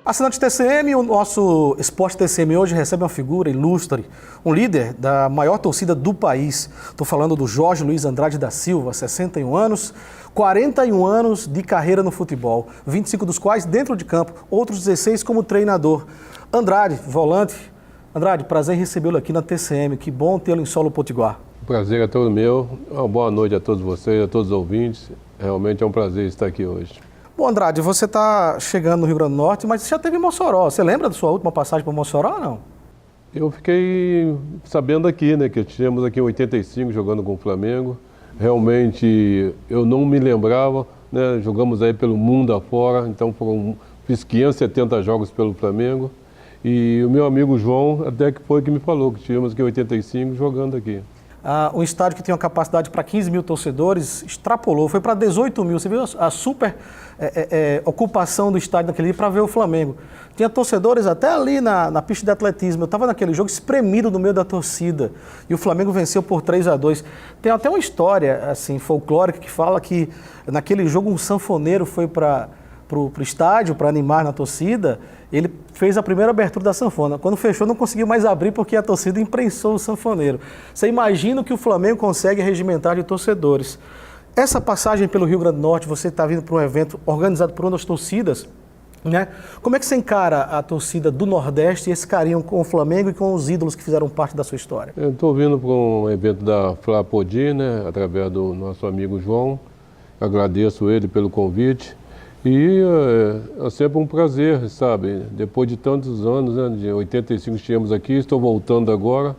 Assinante TCM, o nosso Esporte TCM hoje recebe uma figura ilustre, um líder da maior torcida do país. Estou falando do Jorge Luiz Andrade da Silva, 61 anos, 41 anos de carreira no futebol, 25 dos quais dentro de campo, outros 16 como treinador. Andrade, volante. Andrade, prazer em recebê-lo aqui na TCM, que bom tê-lo em solo potiguar. O prazer é todo meu, uma boa noite a todos vocês, a todos os ouvintes, realmente é um prazer estar aqui hoje. Bom, Andrade, você está chegando no Rio Grande do Norte, mas você já esteve em Mossoró. Você lembra da sua última passagem por Mossoró ou não? Eu fiquei sabendo aqui, né, que tínhamos aqui em 85 jogando com o Flamengo. Realmente eu não me lembrava, né, jogamos aí pelo mundo afora, então fiz 570 jogos pelo Flamengo. E o meu amigo João até que foi que me falou que tínhamos aqui em 85 jogando aqui. Um estádio que tem uma capacidade para 15 mil torcedores, extrapolou, foi para 18 mil. Você viu a super ocupação do estádio naquele dia para ver o Flamengo. Tinha torcedores até ali na pista de atletismo. Eu estava naquele jogo espremido no meio da torcida. E o Flamengo venceu por 3-2. Tem até uma história assim, folclórica que fala que naquele jogo um sanfoneiro foi para o estádio para animar na torcida. Ele fez a primeira abertura da sanfona. Quando fechou, não conseguiu mais abrir porque a torcida imprensou o sanfoneiro. Você imagina o que o Flamengo consegue regimentar de torcedores. Essa passagem pelo Rio Grande do Norte, você está vindo para um evento organizado por uma das torcidas, né? Como é que você encara a torcida do Nordeste e esse carinho com o Flamengo e com os ídolos que fizeram parte da sua história? Eu estou vindo para um evento da Flapodi, né, através do nosso amigo João. Agradeço ele pelo convite. E é sempre um prazer, sabe? Depois de tantos anos, né? De 85 estivemos aqui, estou voltando agora.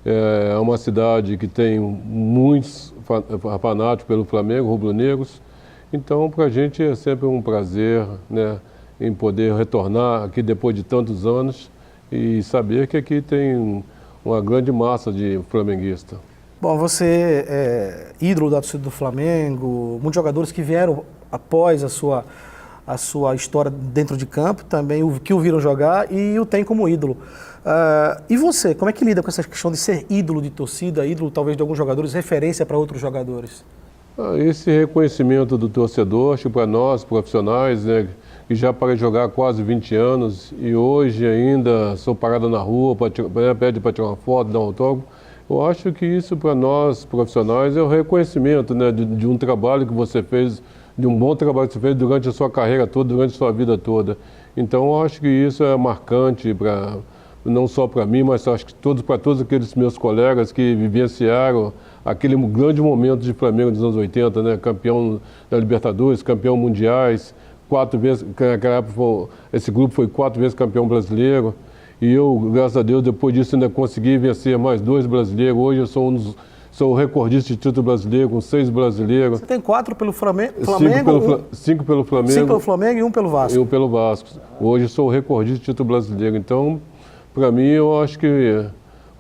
É uma cidade que tem muitos fanáticos pelo Flamengo, rubro-negros. Então, para a gente é sempre um prazer, né, em poder retornar aqui depois de tantos anos e saber que aqui tem uma grande massa de flamenguistas. Bom, você é ídolo da torcida do Flamengo, muitos jogadores que vieram após a sua história dentro de campo, também que o viram jogar e o tem como ídolo. E você, como é que lida com essa questão de ser ídolo de torcida, ídolo talvez de alguns jogadores, referência para outros jogadores? Esse reconhecimento do torcedor, acho que para nós, profissionais, né, que já parei de jogar há quase 20 anos e hoje ainda sou parado na rua, pede para tirar uma foto, dar um autógrafo, eu acho que isso para nós, profissionais, é o reconhecimento, né, de um trabalho que você fez, de um bom trabalho que você fez durante a sua carreira toda, durante a sua vida toda. Então, eu acho que isso é marcante, não só para mim, mas acho que para todos aqueles meus colegas que vivenciaram aquele grande momento de Flamengo dos anos 80, né? Campeão da Libertadores, campeão mundiais, 4 vezes, naquela época esse grupo foi 4 vezes campeão brasileiro. E eu, graças a Deus, depois disso ainda consegui vencer mais 2 brasileiros. Hoje eu sou o recordista de título brasileiro, com 6 brasileiros. Você tem 4 pelo Flamengo? 5 pelo Flamengo. 5 pelo Flamengo e 1 pelo Vasco. E 1 pelo Vasco. Hoje eu sou o recordista de título brasileiro. Então, para mim, eu acho que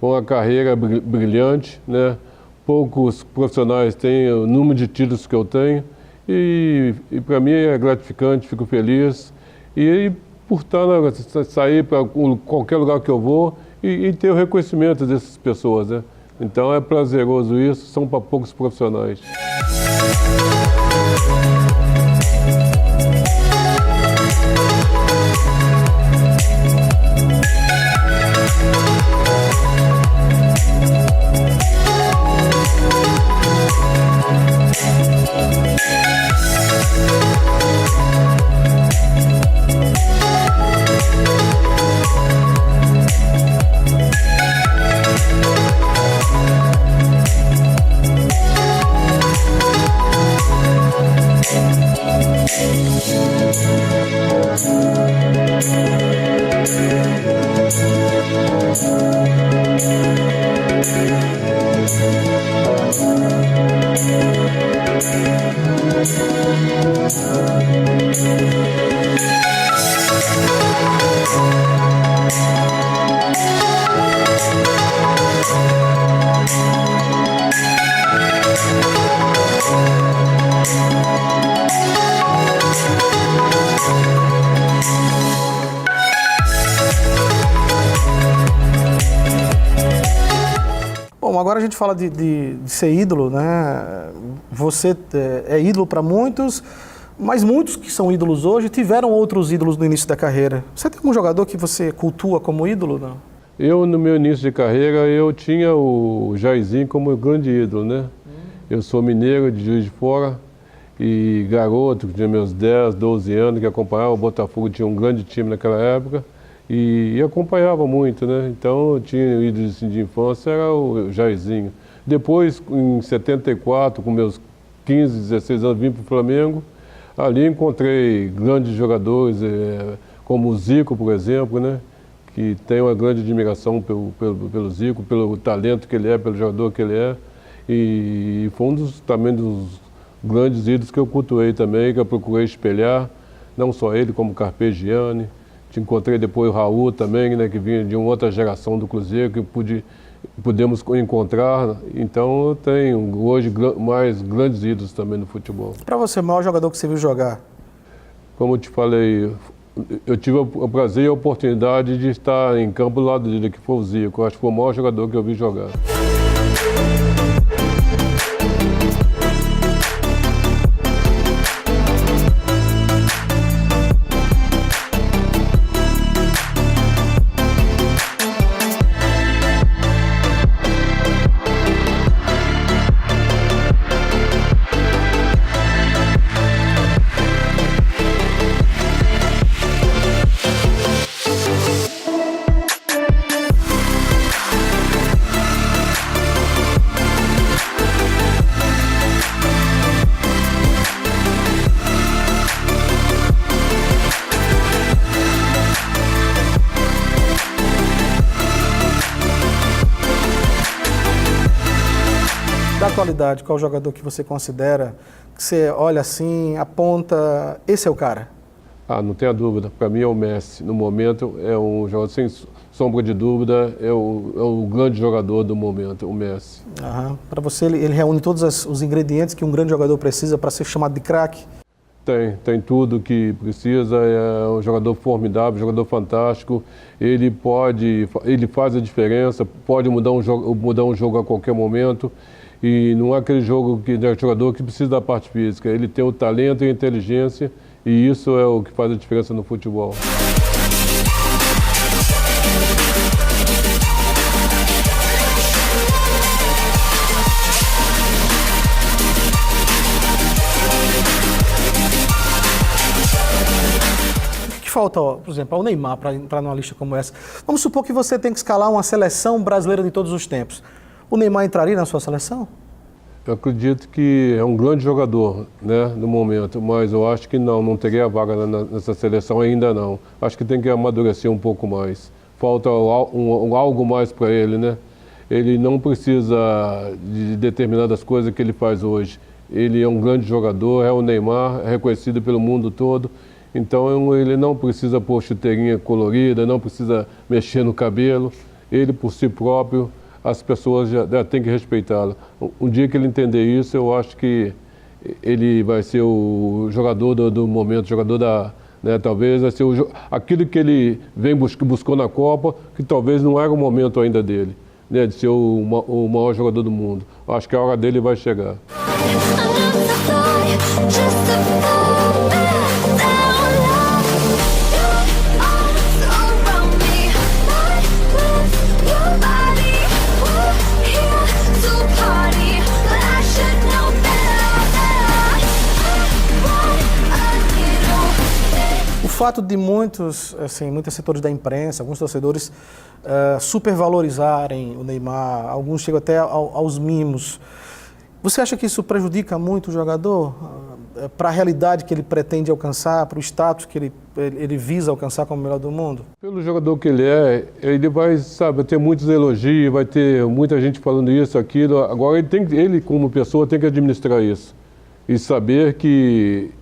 foi uma carreira brilhante, né? Poucos profissionais têm o número de títulos que eu tenho. E para mim é gratificante, fico feliz. E por sair para qualquer lugar que eu vou e ter o reconhecimento dessas pessoas, né? Então é prazeroso isso, são para poucos profissionais. Bom, agora a gente fala de ser ídolo, né? Você é ídolo para muitos, Mas muitos que são ídolos hoje tiveram outros ídolos no início da carreira. Você tem algum jogador que você cultua como ídolo, não? Eu, no meu início de carreira, eu tinha o Jairzinho como grande ídolo, né? Eu sou mineiro de Juiz de Fora e garoto, que tinha meus 10, 12 anos, que acompanhava o Botafogo, tinha um grande time naquela época e acompanhava muito, né? Então, eu tinha ídolo assim, de infância, era o Jairzinho. Depois, em 74, com meus 15, 16 anos, vim para o Flamengo. Ali encontrei grandes jogadores, como o Zico, por exemplo, né? Que tenho uma grande admiração pelo Zico, pelo talento que ele é, pelo jogador que ele é. E foi também dos grandes ídolos que eu cultuei também, que eu procurei espelhar, não só ele, como o Carpegiani. Te encontrei depois o Raul também, né, que vinha de uma outra geração do Cruzeiro, que pudemos encontrar. Então eu tenho hoje mais grandes ídolos também no futebol. Para você, o maior jogador que você viu jogar? Como eu te falei, eu tive o prazer e a oportunidade de estar em campo do lado dele, que foi o Zico. Eu acho que foi o maior jogador que eu vi jogar. Da atualidade, qual jogador que você considera, que você olha assim, aponta, esse é o cara? Não tenha dúvida. Para mim é o Messi. No momento é um jogador sem sombra de dúvida, é o grande jogador do momento, o Messi. Para você ele reúne todos os ingredientes que um grande jogador precisa para ser chamado de craque? Tem tudo que precisa, é um jogador formidável, um jogador fantástico. Ele faz a diferença, pode mudar um jogo a qualquer momento. E não é aquele jogador que precisa da parte física. Ele tem o talento e a inteligência, e isso é o que faz a diferença no futebol. O que falta, por exemplo, ao Neymar para entrar numa lista como essa? Vamos supor que você tem que escalar uma seleção brasileira de todos os tempos. O Neymar entraria na sua seleção? Eu acredito que é um grande jogador, né, no momento, mas eu acho que não teria vaga nessa seleção ainda não. Acho que tem que amadurecer um pouco mais. Falta algo mais para ele, né? Ele não precisa de determinadas coisas que ele faz hoje. Ele é um grande jogador, é o Neymar, é reconhecido pelo mundo todo. Então ele não precisa pôr chuteirinha colorida, não precisa mexer no cabelo. Ele por si próprio, as pessoas já têm que respeitá-lo. Um dia que ele entender isso, eu acho que ele vai ser o jogador do momento, jogador né, talvez vai ser aquilo que ele buscou na Copa, que talvez não era o momento ainda dele, né, de ser o maior jogador do mundo. Eu acho que a hora dele vai chegar. O fato de muitos setores da imprensa, alguns torcedores supervalorizarem o Neymar, alguns chegam até aos mimos. Você acha que isso prejudica muito o jogador para a realidade que ele pretende alcançar, para o status que ele visa alcançar como o melhor do mundo? Pelo jogador que ele vai, ter muitos elogios, vai ter muita gente falando isso, aquilo. Agora ele como pessoa tem que administrar isso e saber que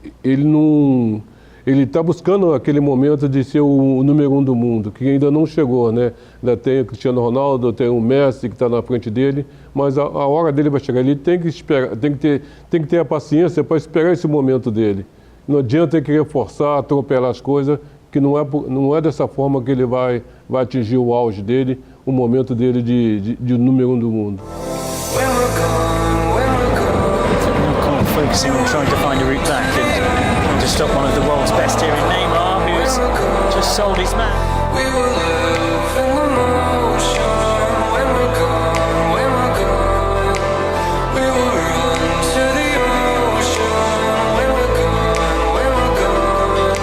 ele está buscando aquele momento de ser o número 1 do mundo, que ainda não chegou, né? Ainda tem o Cristiano Ronaldo, tem o Messi que está na frente dele, mas a hora dele vai chegar. Ele tem que esperar, tem que ter a paciência para esperar esse momento dele. Não adianta querer forçar, atropelar as coisas, que não é dessa forma que ele vai atingir o auge dele, o momento dele de número 1 do mundo. Focusing on trying to find a route back. to stop one of the world's best here in Neymar, who's just sold his man. We will live in the motion when we're gone, when we're gone. We will run to the ocean when we're gone, when we're gone.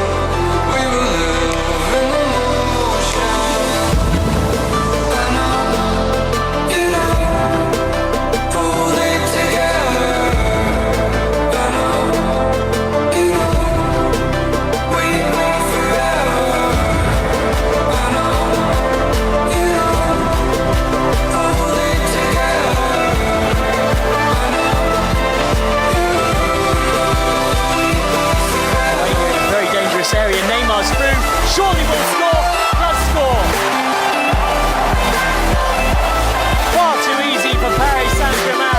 We will live in the motion. I know, you know, holding together. I know, you know, we won't forever. I know, you know, holding together. I We're in a very dangerous area. Neymar's through. Surely will score. Does score. Far too easy for Paris Saint-Germain.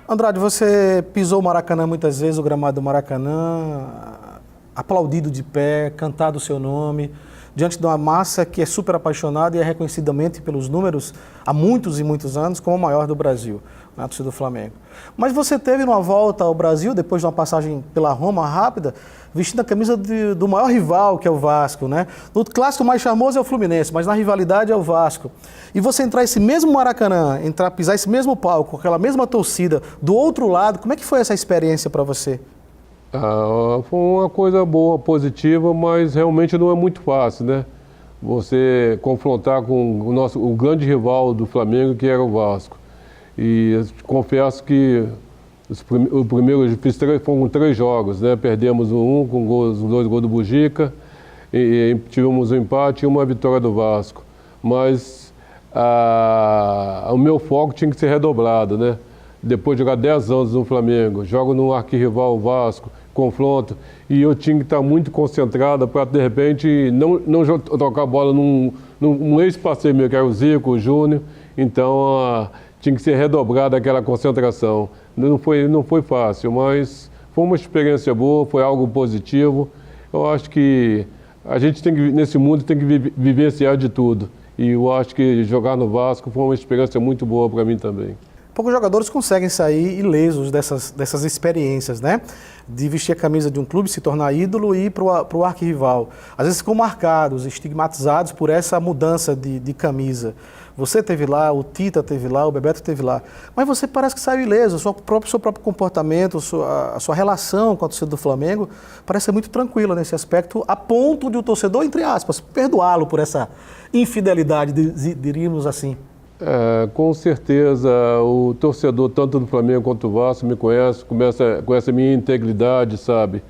Andrade, você pisou o Maracanã muitas vezes, o gramado do Maracanã, aplaudido de pé, cantado o seu nome, diante de uma massa que é super apaixonada e é reconhecidamente pelos números há muitos e muitos anos como a maior do Brasil, na torcida do Flamengo. Mas você teve uma volta ao Brasil, depois de uma passagem pela Roma rápida, vestindo a camisa do maior rival, que é o Vasco, né? No clássico mais charmoso é o Fluminense, mas na rivalidade é o Vasco. E você entrar esse mesmo Maracanã, pisar esse mesmo palco, com aquela mesma torcida, do outro lado, como é que foi essa experiência para você? Foi uma coisa boa, positiva, mas realmente não é muito fácil, né? Você confrontar com o grande rival do Flamengo, que era o Vasco. E confesso que o primeiro foram 3 jogos, né? Perdemos um com os 2 gols do Bugica, e tivemos um empate e uma vitória do Vasco. Mas o meu foco tinha que ser redobrado, né? Depois de jogar 10 anos no Flamengo, jogo no arquirrival Vasco, confronto, e eu tinha que estar muito concentrado para, de repente, não tocar a bola num ex-parceiro meu, que era o Zico, o Júnior. Então, tinha que ser redobrada aquela concentração. Não foi fácil, mas foi uma experiência boa, foi algo positivo. Eu acho que a gente tem que, nesse mundo, tem que vivenciar de tudo. E eu acho que jogar no Vasco foi uma experiência muito boa para mim também. Poucos jogadores conseguem sair ilesos dessas experiências, né? De vestir a camisa de um clube, se tornar ídolo e ir para o arquirrival. Às vezes ficam marcados, estigmatizados por essa mudança de camisa. Você teve lá, o Tita teve lá, o Bebeto teve lá. Mas você parece que saiu ileso, seu próprio comportamento, a sua relação com a torcida do Flamengo parece ser muito tranquila nesse aspecto, a ponto de o torcedor, entre aspas, perdoá-lo por essa infidelidade, diríamos assim. Com certeza, o torcedor, tanto do Flamengo quanto do Vasco, me conhece a minha integridade, sabe?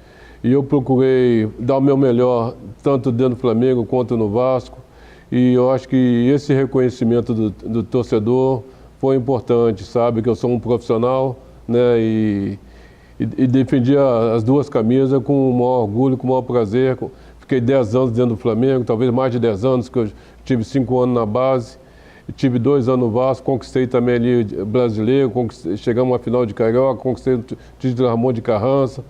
E eu procurei dar o meu melhor, tanto dentro do Flamengo quanto no Vasco. E eu acho que esse reconhecimento do torcedor foi importante, sabe? Que eu sou um profissional, né? E defendi as 2 camisas com o maior orgulho, com o maior prazer. Fiquei 10 anos dentro do Flamengo, talvez mais de 10 anos, que eu tive 5 anos na base. Tive 2 anos no Vasco, conquistei também ali brasileiro, chegamos à final de Carioca, conquistei o título de Ramon de Carrança.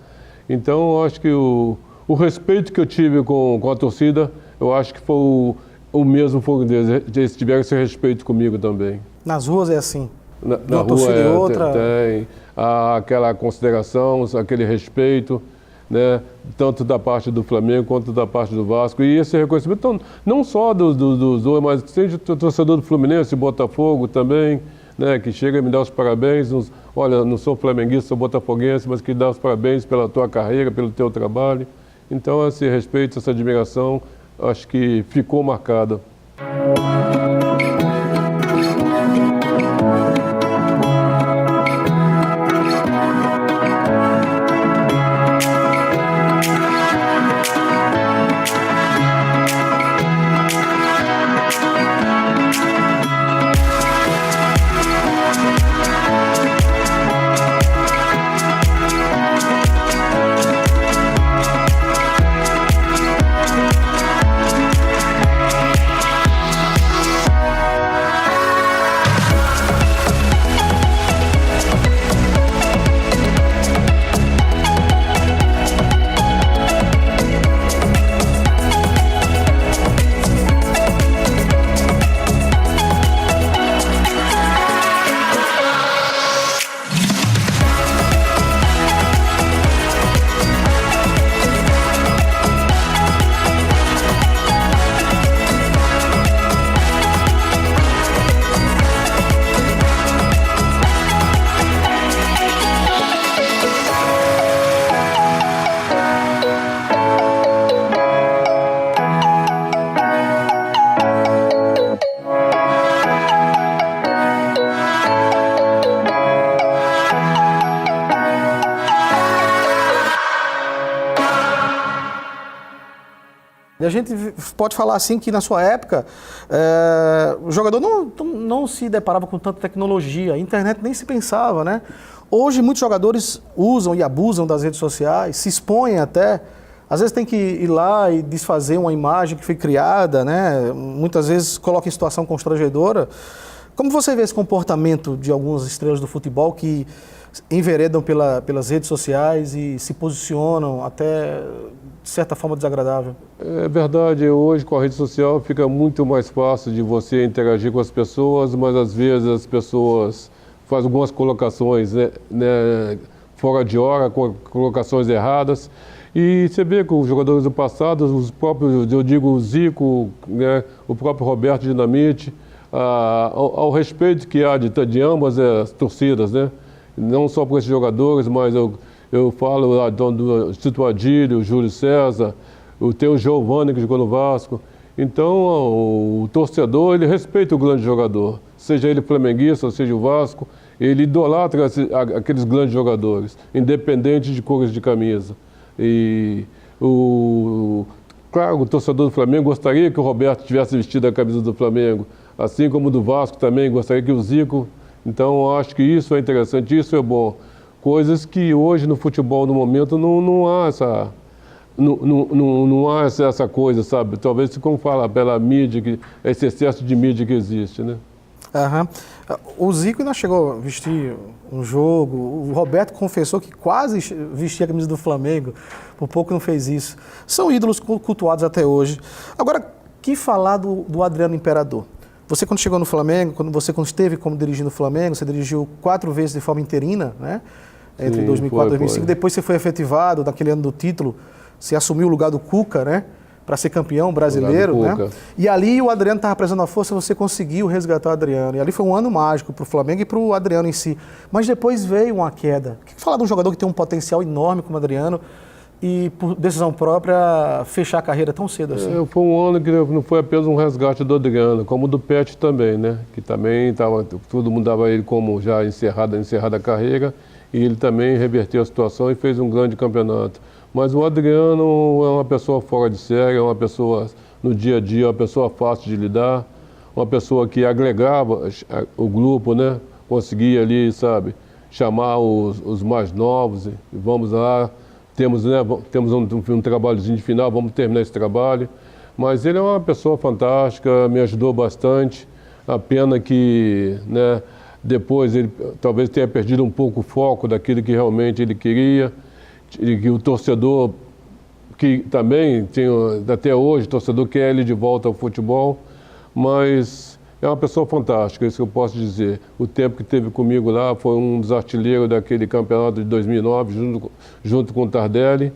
Então, eu acho que o respeito que eu tive com a torcida, eu acho que foi o mesmo fogo deles. Eles tiveram esse respeito comigo também. Nas ruas é assim? Na uma torcida rua e outra? Tem aquela consideração, aquele respeito, né? Tanto da parte do Flamengo quanto da parte do Vasco. E esse reconhecimento, então, não só dos dois, mas seja do torcedor do Fluminense, Botafogo também, né? Que chega e me dá os parabéns. Olha, não sou flamenguista, sou botafoguense, mas que dá os parabéns pela tua carreira, pelo teu trabalho. Então, esse respeito, essa admiração, acho que ficou marcada. E a gente pode falar assim que na sua época o jogador não se deparava com tanta tecnologia, a internet nem se pensava, né? Hoje muitos jogadores usam e abusam das redes sociais, se expõem até, às vezes tem que ir lá e desfazer uma imagem que foi criada, né? Muitas vezes coloca em situação constrangedora. Como você vê esse comportamento de algumas estrelas do futebol que enveredam pelas redes sociais e se posicionam até de certa forma desagradável? É verdade, hoje com a rede social fica muito mais fácil de você interagir com as pessoas, mas às vezes as pessoas fazem algumas colocações fora de hora, colocações erradas. E você vê que os jogadores do passado, os próprios, eu digo o Zico, né, o próprio Roberto Dinamite, ao respeito que há de ambas as torcidas, né? Não só por esses jogadores, mas eu falo do Tito Adílio, o Júlio César, tem o Giovani que jogou no Vasco. Então o torcedor, ele respeita o grande jogador, seja ele flamenguista ou seja o Vasco, ele idolatra aqueles grandes jogadores, independente de cores de camisa. E claro, o torcedor do Flamengo gostaria que o Roberto tivesse vestido a camisa do Flamengo, assim como do Vasco também, gostaria que o Zico. Então, eu acho que isso é interessante, isso é bom. Coisas que hoje no futebol, no momento, não há essa coisa, sabe? Talvez, como fala, pela mídia, esse excesso de mídia que existe, né? Uhum. O Zico ainda chegou a vestir um jogo, o Roberto confessou que quase vestia a camisa do Flamengo, por pouco não fez isso. São ídolos cultuados até hoje. Agora, que falar do Adriano Imperador? Você quando chegou no Flamengo, quando esteve como dirigindo o Flamengo, você dirigiu 4 vezes de forma interina, né? Entre 2004 e 2005. Depois você foi efetivado, naquele ano do título, você assumiu o lugar do Cuca, né? Para ser campeão brasileiro, né? E ali o Adriano estava apresentando a força, você conseguiu resgatar o Adriano. E ali foi um ano mágico para o Flamengo e para o Adriano em si. Mas depois veio uma queda. O que falar de um jogador que tem um potencial enorme como o Adriano e por decisão própria fechar a carreira tão cedo assim? Foi um ano que não foi apenas um resgate do Adriano, como o do Pet também, né? Que também todo mundo dava ele como já encerrada a carreira e ele também reverteu a situação e fez um grande campeonato. Mas o Adriano é uma pessoa fora de série, é uma pessoa no dia a dia, uma pessoa fácil de lidar, uma pessoa que agregava o grupo, né? Conseguia ali, sabe, chamar os mais novos, e vamos lá, temos um trabalhozinho de final, vamos terminar esse trabalho. Mas ele é uma pessoa fantástica, me ajudou bastante. A pena que, né, depois ele talvez tenha perdido um pouco o foco daquilo que realmente ele queria. E que o torcedor, que também tem, até hoje, o torcedor quer ele de volta ao futebol, mas é uma pessoa fantástica, isso que eu posso dizer. O tempo que teve comigo lá foi um dos artilheiros daquele campeonato de 2009, junto com o Tardelli,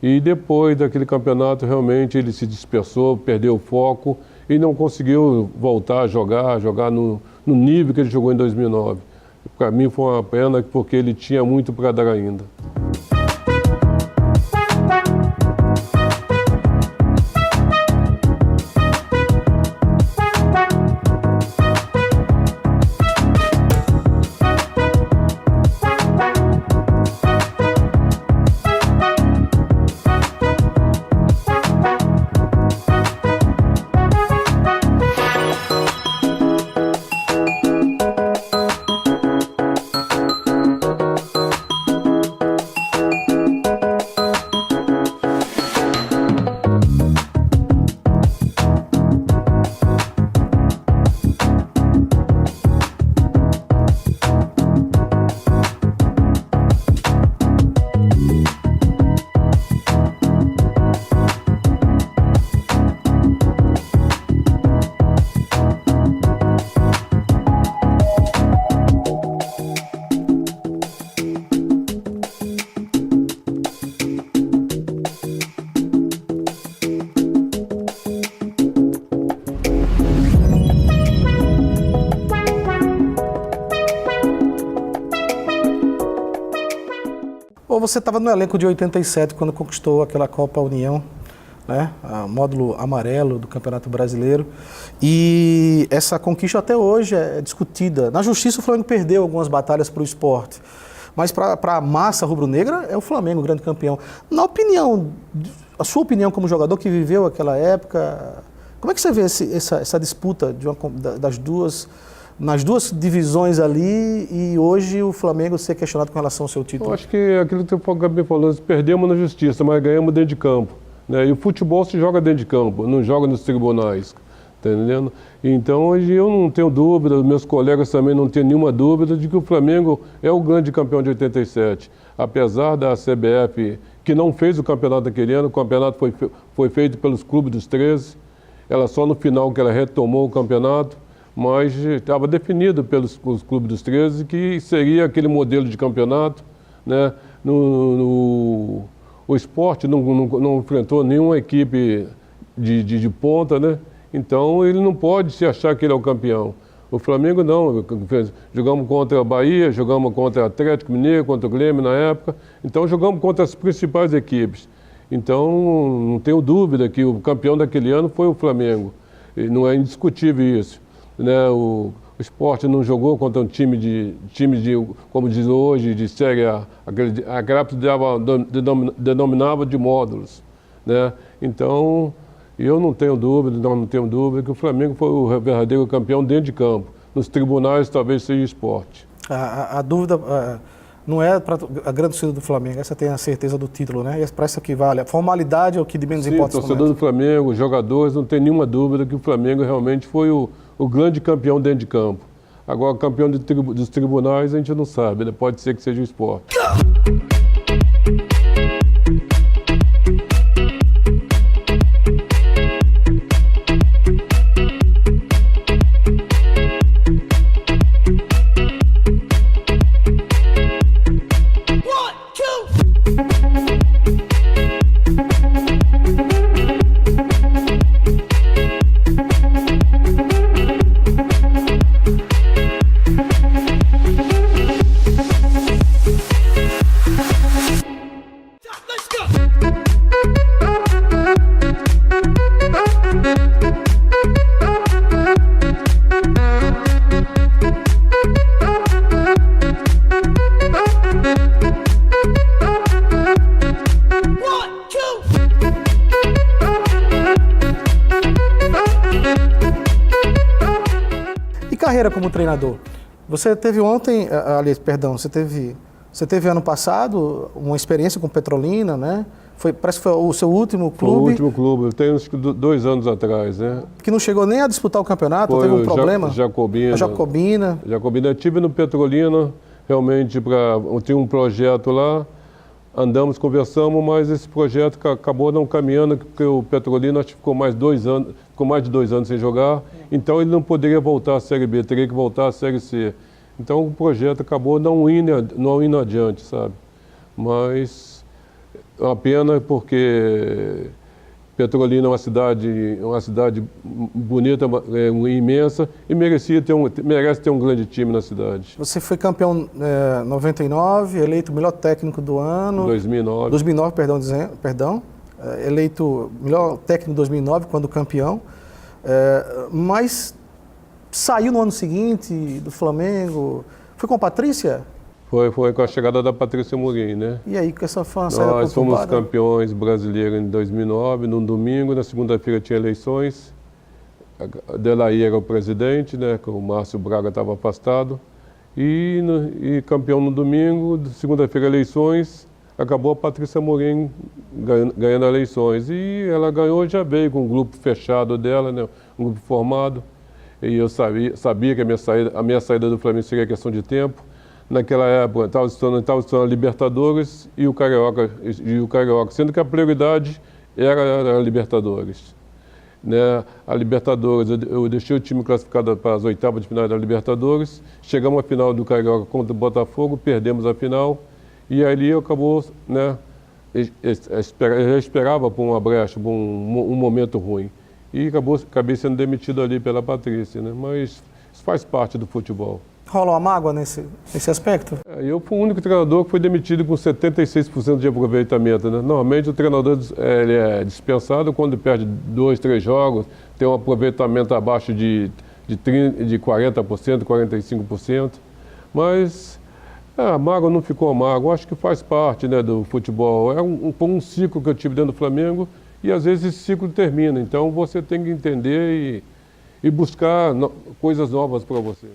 e depois daquele campeonato realmente ele se dispersou, perdeu o foco e não conseguiu voltar a jogar no nível que ele jogou em 2009. Para mim foi uma pena, porque ele tinha muito para dar ainda. Você estava no elenco de 87, quando conquistou aquela Copa União, né? O módulo amarelo do Campeonato Brasileiro. E essa conquista até hoje é discutida. Na justiça o Flamengo perdeu algumas batalhas para o esporte. Mas para a massa rubro-negra é o Flamengo o grande campeão. Na opinião, a sua opinião como jogador que viveu aquela época, como é que você vê essa disputa nas duas divisões ali e hoje o Flamengo ser questionado com relação ao seu título? Eu acho que aquilo que o Gabi falou, perdemos na justiça, mas ganhamos dentro de campo, né? E o futebol se joga dentro de campo, não joga nos tribunais, tá entendendo? Então hoje eu não tenho dúvida, meus colegas também não têm nenhuma dúvida de que o Flamengo é o grande campeão de 87. Apesar da CBF, que não fez o campeonato daquele ano, o campeonato foi feito pelos clubes dos 13, ela só no final que ela retomou o campeonato, mas estava definido pelos clubes dos 13 que seria aquele modelo de campeonato, né? O Sport não enfrentou nenhuma equipe de ponta, né? Então ele não pode se achar que ele é o campeão. O Flamengo não, jogamos contra a Bahia, jogamos contra o Atlético Mineiro, contra o Grêmio na época, então jogamos contra as principais equipes. Então não tenho dúvida que o campeão daquele ano foi o Flamengo, e não é indiscutível isso, né? O Sport não jogou contra um time de como diz hoje, de Série A, a Grapes denominava de módulos, né? Então eu não tenho dúvida, nós não temos dúvida que o Flamengo foi o verdadeiro campeão dentro de campo. Nos tribunais talvez seja o Sport. A dúvida não é para a grande torcida do Flamengo, essa tem a certeza do título, né? E para isso que vale. A formalidade é o que de menos importa. O torcedor do Flamengo, os jogadores, não tem nenhuma dúvida que o Flamengo realmente foi o grande campeão dentro de campo. Agora, campeão dos tribunais a gente não sabe, né? Pode ser que seja o Sport. Carreira como treinador. Você teve ontem, aliás, perdão, você teve ano passado uma experiência com Petrolina, né? Parece que foi o seu último clube. Foi o último clube, eu tenho uns 2 anos atrás, né? Que não chegou nem a disputar o campeonato, Foi teve um problema. Jacobina. A Jacobina. Eu estive no Petrolina, realmente, eu tinha um projeto lá, andamos, conversamos, mas esse projeto acabou não caminhando, porque o Petrolina acho que ficou mais de 2 anos sem jogar, então ele não poderia voltar à Série B, teria que voltar à Série C. Então o projeto acabou não indo adiante, sabe? Mas é uma pena porque Petrolina é uma cidade bonita, imensa, e merece ter um grande time na cidade. Você foi campeão em 99, eleito melhor técnico do ano. 2009. 2009, perdão. Eleito melhor técnico em 2009, quando campeão. Mas saiu no ano seguinte do Flamengo. Foi com a Patrícia? Foi com a chegada da Patrícia Mourinho, né? E aí, com essa saída conturbada? Nós fomos campeões brasileiros em 2009, num domingo, na segunda-feira tinha eleições. Delaí era o presidente, né? O Márcio Braga estava afastado. E campeão no domingo, segunda-feira eleições, acabou a Patrícia Mourinho ganhando eleições. E ela ganhou, já veio com um grupo fechado dela, né? Um grupo formado. E eu sabia que a minha saída do Flamengo seria questão de tempo. Naquela época, estava disputando a Libertadores e o Carioca, sendo que a prioridade era a Libertadores. Né? A Libertadores, eu deixei o time classificado para as oitavas de final da Libertadores, chegamos à final do Carioca contra o Botafogo, perdemos a final, e ali acabou, né, eu já esperava por uma brecha, por um momento ruim. E acabei sendo demitido ali pela Patrícia, né? Mas isso faz parte do futebol. Rolou uma mágoa nesse aspecto? Eu fui o único treinador que foi demitido com 76% de aproveitamento, né? Normalmente o treinador ele é dispensado quando perde 2, 3 jogos, tem um aproveitamento abaixo de 40%, 45%. Mas Amargo não ficou amargo, acho que faz parte, né, do futebol. É um ciclo que eu tive dentro do Flamengo e às vezes esse ciclo termina. Então você tem que entender e buscar coisas novas para você.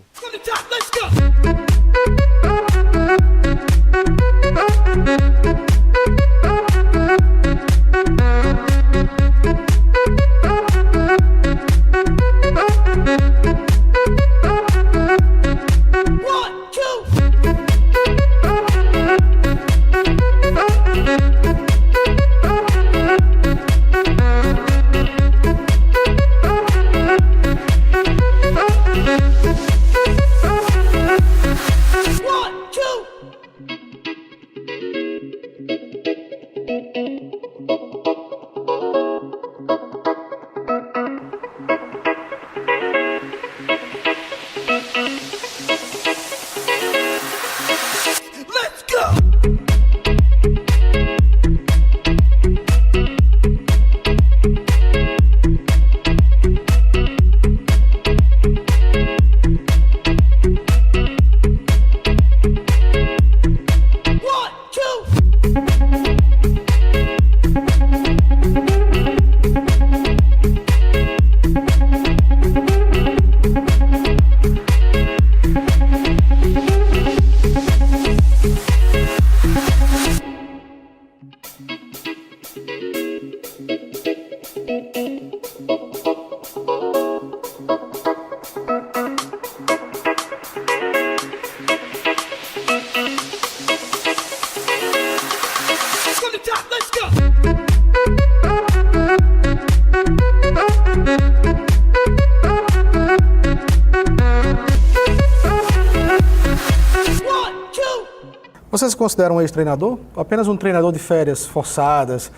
Você se considera um ex-treinador? Ou apenas um treinador de férias forçadas,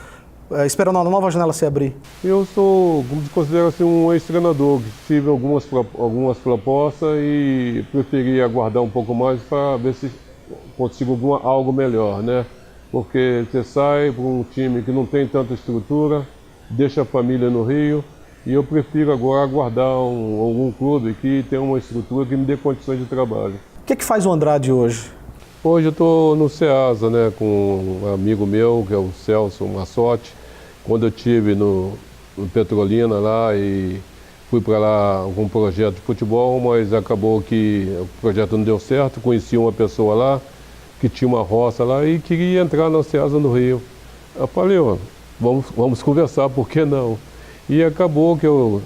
esperando a nova janela se abrir? Eu me considero assim, um ex-treinador, que tive algumas propostas e preferi aguardar um pouco mais para ver se consigo algo melhor, né? Porque você sai para um time que não tem tanta estrutura, deixa a família no Rio, e eu prefiro agora aguardar algum clube que tenha uma estrutura que me dê condições de trabalho. O que faz o Andrade hoje? Hoje eu estou no Ceasa, né, com um amigo meu, que é o Celso Massotti. Quando eu estive no Petrolina lá e fui para lá com um projeto de futebol, mas acabou que o projeto não deu certo. Conheci uma pessoa lá que tinha uma roça lá e queria entrar na Ceasa no Rio. Eu falei, vamos conversar, por que não? E acabou que eu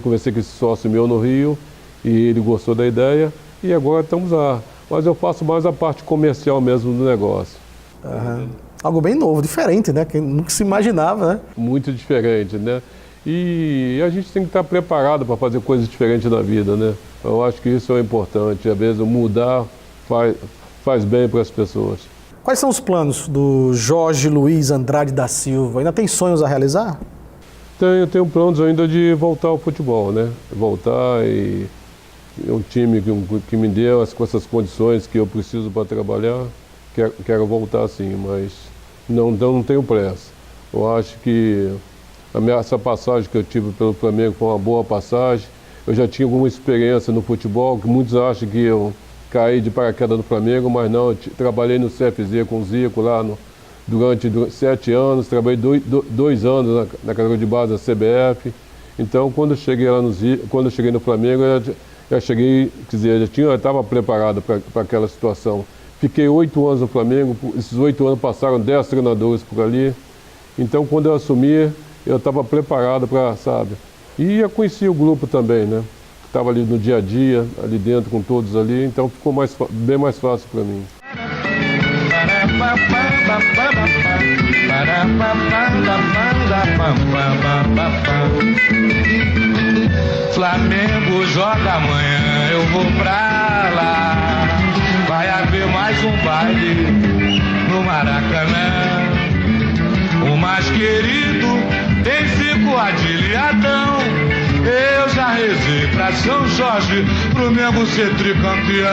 conversei com esse sócio meu no Rio e ele gostou da ideia e agora estamos lá. Mas eu faço mais a parte comercial mesmo do negócio. Algo bem novo, diferente, né? Que nunca se imaginava, né? Muito diferente, né? E a gente tem que estar preparado para fazer coisas diferentes na vida, né? Eu acho que isso é importante. Às vezes mudar faz bem para as pessoas. Quais são os planos do Jorge Luiz Andrade da Silva? Ainda tem sonhos a realizar? Tenho planos ainda de voltar ao futebol, né? Voltar e um time que me deu com essas condições que eu preciso para trabalhar, quero voltar sim, mas não tenho pressa. Eu acho que essa passagem que eu tive pelo Flamengo foi uma boa passagem. Eu já tinha alguma experiência no futebol, que muitos acham que eu caí de paraquedas no Flamengo, mas não, eu trabalhei no CFZ com o Zico lá durante 7 anos, trabalhei 2 anos na categoria de base da CBF. Então, quando eu cheguei no Flamengo, eu cheguei, quer dizer, eu estava preparado para aquela situação. Fiquei 8 anos no Flamengo, esses 8 anos passaram 10 treinadores por ali. Então, quando eu assumi, eu estava preparado para, sabe? E eu conheci o grupo também, né? Estava ali no dia a dia, ali dentro com todos ali, então ficou bem mais fácil para mim. Flamengo joga amanhã, eu vou pra lá. Vai haver mais um baile no Maracanã. O mais querido tem Zico, Adilho e Adão. Eu já rezei pra São Jorge, pro Mengo ser tricampeão.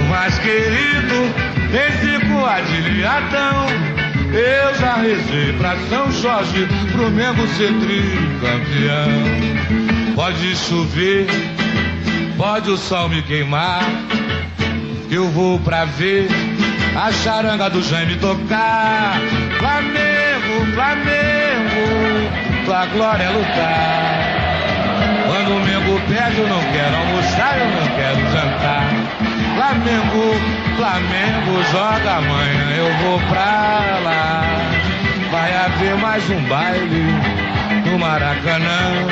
O mais querido tem Zico, Adilho e Adão. Eu já rezei pra São Jorge, pro Mengo ser tricampeão. Pode chover, pode o sol me queimar, eu vou pra ver a charanga do Jaime tocar. Flamengo, Flamengo, tua glória é lutar. Quando o Mengo perde eu não quero almoçar, eu não quero jantar. Flamengo, Flamengo, joga amanhã, eu vou pra lá. Vai haver mais um baile no Maracanã.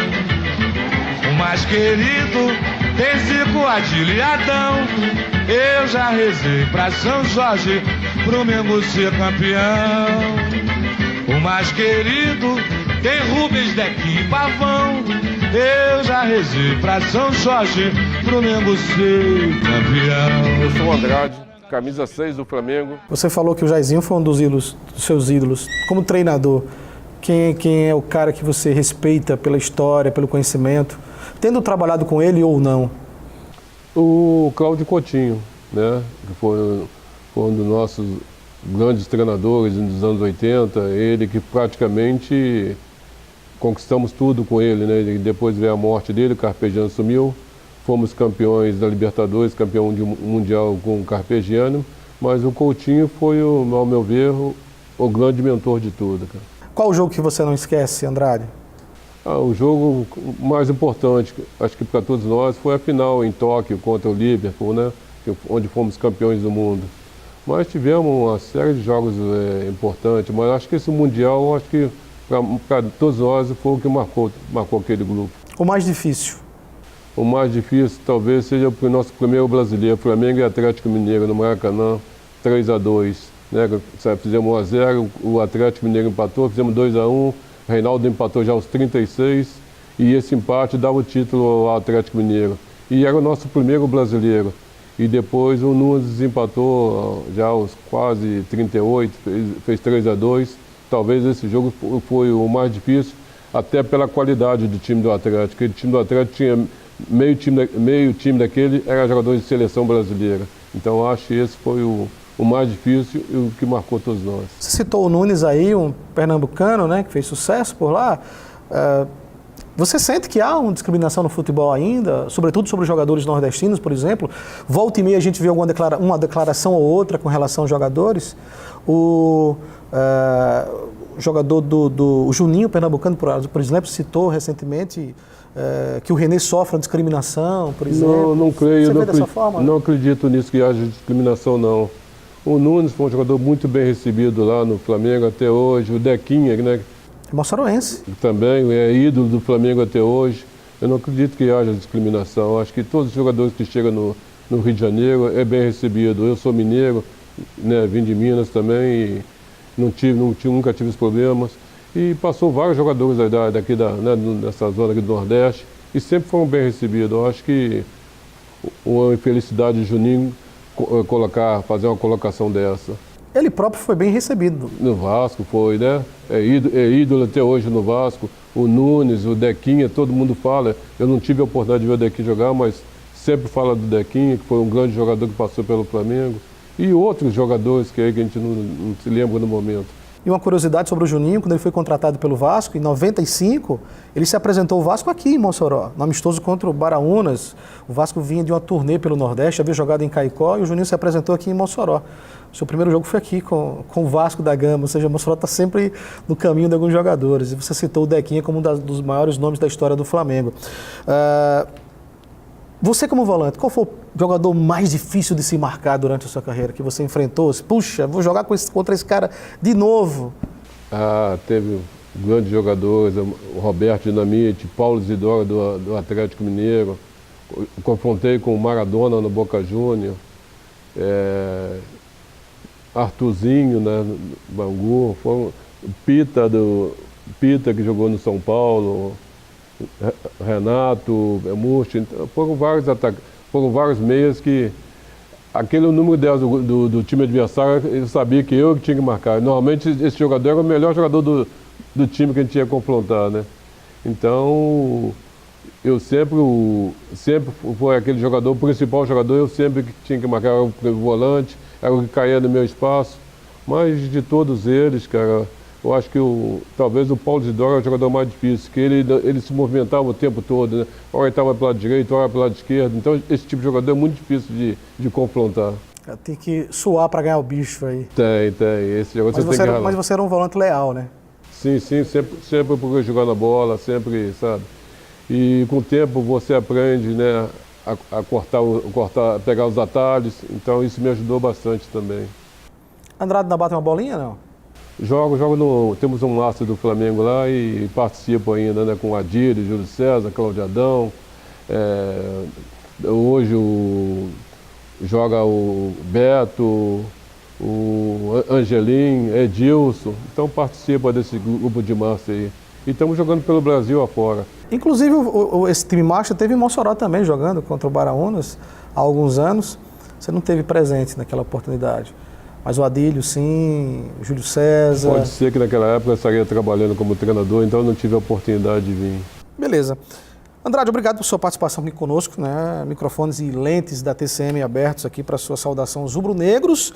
O mais querido tem Zico, Adílio e Adão. Eu já rezei pra São Jorge, pro Mengo ser campeão. O mais querido tem Rubens, Dequinho e Pavão. Eu já rezei pra São Jorge, pro Mengo ser campeão. Eu sou o Andrade, camisa 6 do Flamengo. Você falou que o Jairzinho foi um dos seus ídolos. Como treinador, quem é o cara que você respeita pela história, pelo conhecimento, tendo trabalhado com ele ou não? O Cláudio Coutinho, né, que foi um dos nossos grandes treinadores dos anos 80, ele que praticamente conquistamos tudo com ele, né, e depois veio a morte dele, o Carpegiani sumiu, fomos campeões da Libertadores, campeão mundial com o Carpegiani, mas o Coutinho foi, ao meu ver, o grande mentor de tudo, cara. Qual o jogo que você não esquece, Andrade? O jogo mais importante, acho que para todos nós, foi a final em Tóquio contra o Liverpool, né? Onde fomos campeões do mundo. Mas tivemos uma série de jogos importantes, mas acho que esse Mundial, acho que para todos nós foi o que marcou aquele grupo. O mais difícil? O mais difícil talvez seja o nosso primeiro brasileiro, Flamengo e Atlético Mineiro, no Maracanã, 3-2. Né? Fizemos 1-0, o Atlético Mineiro empatou, fizemos 2-1. Reinaldo empatou já aos 36 e esse empate dava o título ao Atlético Mineiro. E era o nosso primeiro brasileiro. E depois o Nunes empatou já aos quase 38, fez 3-2. Talvez esse jogo foi o mais difícil, até pela qualidade do time do Atlético. Aquele time do Atlético tinha meio time daquele era jogador de seleção brasileira. Então acho que esse foi o mais difícil e o que marcou todos nós. Você citou o Nunes aí, um pernambucano, né, que fez sucesso por lá. Você sente que há uma discriminação no futebol ainda, sobretudo sobre os jogadores nordestinos, por exemplo? Volta e meia a gente vê uma declaração ou outra com relação aos jogadores. O jogador o Juninho, pernambucano, por exemplo, citou recentemente que o René sofre uma discriminação, por exemplo. Não creio, Você vê dessa forma? Não acredito nisso, que haja discriminação, não. O Nunes foi um jogador muito bem recebido lá no Flamengo até hoje. O Dequinha, né? Moçaroense. Também é ídolo do Flamengo até hoje. Eu não acredito que haja discriminação. Acho que todos os jogadores que chegam no Rio de Janeiro é bem recebido. Eu sou mineiro, né? Vim de Minas também e nunca tive os problemas. E passou vários jogadores daqui né, nessa zona aqui do Nordeste e sempre foram bem recebidos. Eu acho que uma infelicidade de Juninho fazer uma colocação dessa. Ele próprio foi bem recebido. No Vasco foi, né? É ídolo até hoje no Vasco. O Nunes, o Dequinha, todo mundo fala. Eu não tive a oportunidade de ver o Dequinha jogar, mas sempre fala do Dequinha, que foi um grande jogador que passou pelo Flamengo. E outros jogadores que a gente não se lembra no momento. E uma curiosidade sobre o Juninho, quando ele foi contratado pelo Vasco, em 95, ele se apresentou ao Vasco aqui em Mossoró, no amistoso contra o Baraunas. O Vasco vinha de uma turnê pelo Nordeste, havia jogado em Caicó e o Juninho se apresentou aqui em Mossoró. O seu primeiro jogo foi aqui com o Vasco da Gama, ou seja, o Mossoró está sempre no caminho de alguns jogadores. E você citou o Dequinha como um dos maiores nomes da história do Flamengo. Você como volante, qual foi o jogador mais difícil de se marcar durante a sua carreira, que você enfrentou? Puxa, vou jogar contra esse cara de novo. Teve grandes jogadores, o Roberto Dinamite, Paulo Isidoro do Atlético Mineiro. Eu confrontei com o Maradona no Boca Júnior. Arthurzinho, né, no Bangu. O Pita, que jogou no São Paulo. Renato, Murchi, então, foram vários meias que aquele número 10 do time adversário, eu sabia que eu tinha que marcar. Normalmente esse jogador era o melhor jogador do time que a gente ia confrontar, né? Então eu sempre foi aquele jogador, o principal jogador, eu sempre que tinha que marcar, era o volante, era o que caía no meu espaço. Mas de todos eles, cara, eu acho que talvez o Paulo Isidoro é o jogador mais difícil, que ele se movimentava o tempo todo, né? Ora ele estava pelo lado direito, ora pelo lado esquerdo. Então esse tipo de jogador é muito difícil de confrontar. Tem que suar para ganhar o bicho aí. Tem. Esse jogo Mas você tem que mas você era um volante leal, né? Sim, sempre procurei jogar na bola, sempre, sabe? E com o tempo você aprende, né, a pegar os atalhos, então isso me ajudou bastante também. Andrade ainda bate uma bolinha, não? Temos um master do Flamengo lá e participo ainda, né, com o Adílio, Júlio César, Cláudio Adão. Hoje joga o Beto, o Angelim, Edilson, então participa desse grupo de master aí. E estamos jogando pelo Brasil afora. Inclusive, esse time master teve em Mossoró também, jogando contra o Baraunas há alguns anos. Você não teve presente naquela oportunidade. Mas o Adílio, sim, o Júlio César... Pode ser que naquela época eu estaria trabalhando como treinador, então eu não tive a oportunidade de vir. Beleza. Andrade, obrigado por sua participação aqui conosco, né? Microfones e lentes da TCM abertos aqui para sua saudação aos rubro-negros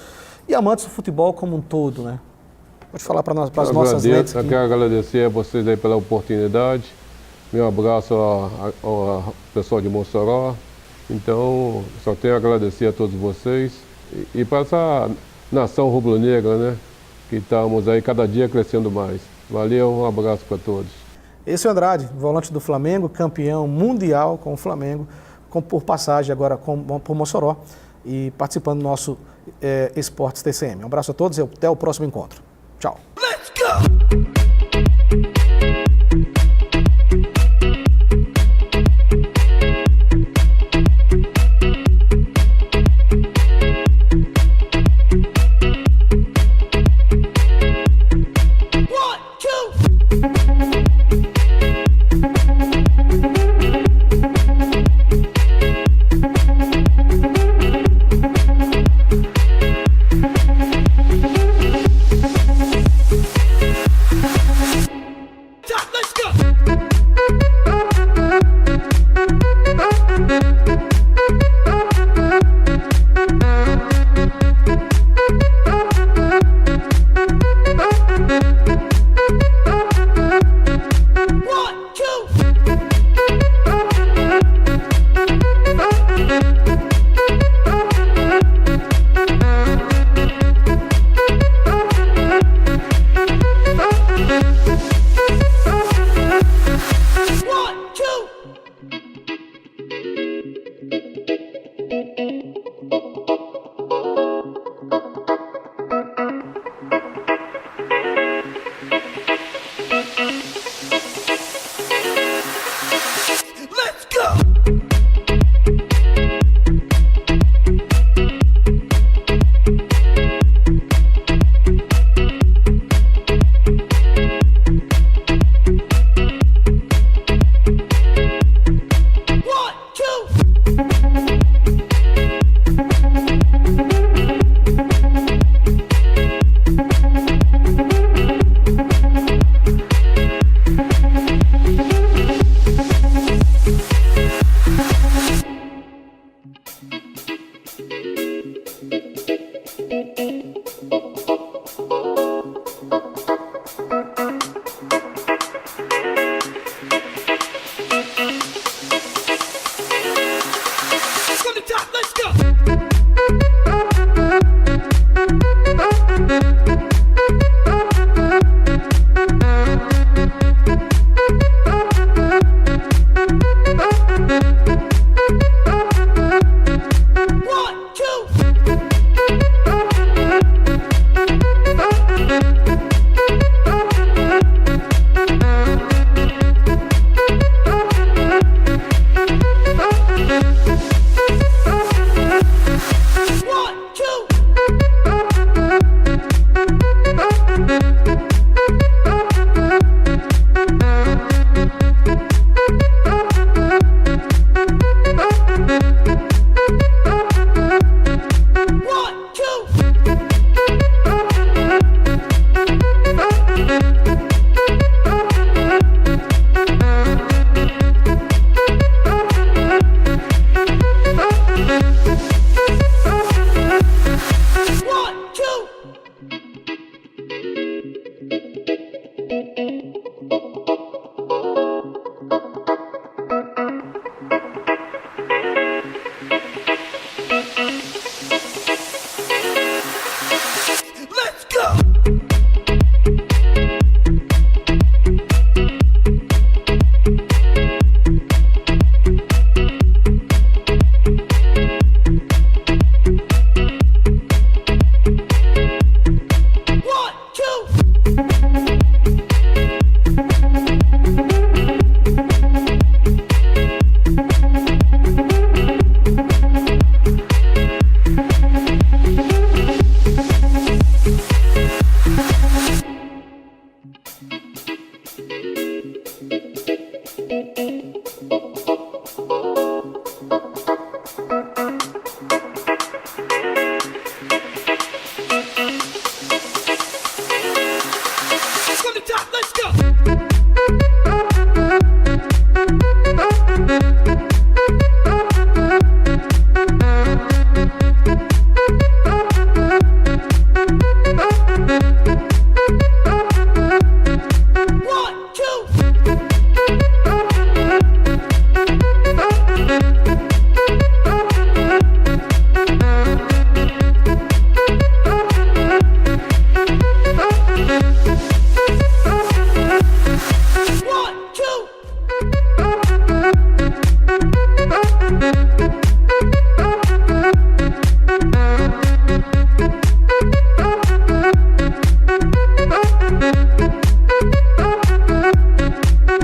e amantes do futebol como um todo, né? Pode falar para as nossas lentes aqui. Eu quero agradecer a vocês aí pela oportunidade. Meu abraço ao pessoal de Mossoró. Então, só tenho a agradecer a todos vocês. E para essa nação rubro-negra, né? Que estamos aí cada dia crescendo mais. Valeu, um abraço para todos. Esse é o Andrade, volante do Flamengo, campeão mundial com o Flamengo, por passagem agora por Mossoró e participando do nosso Esportes TCM. Um abraço a todos e até o próximo encontro. Tchau. Let's go! top, let's go. One, two.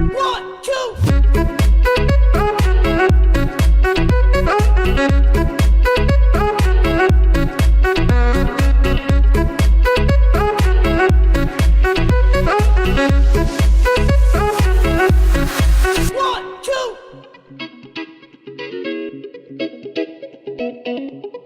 One, two. One, two. One, two.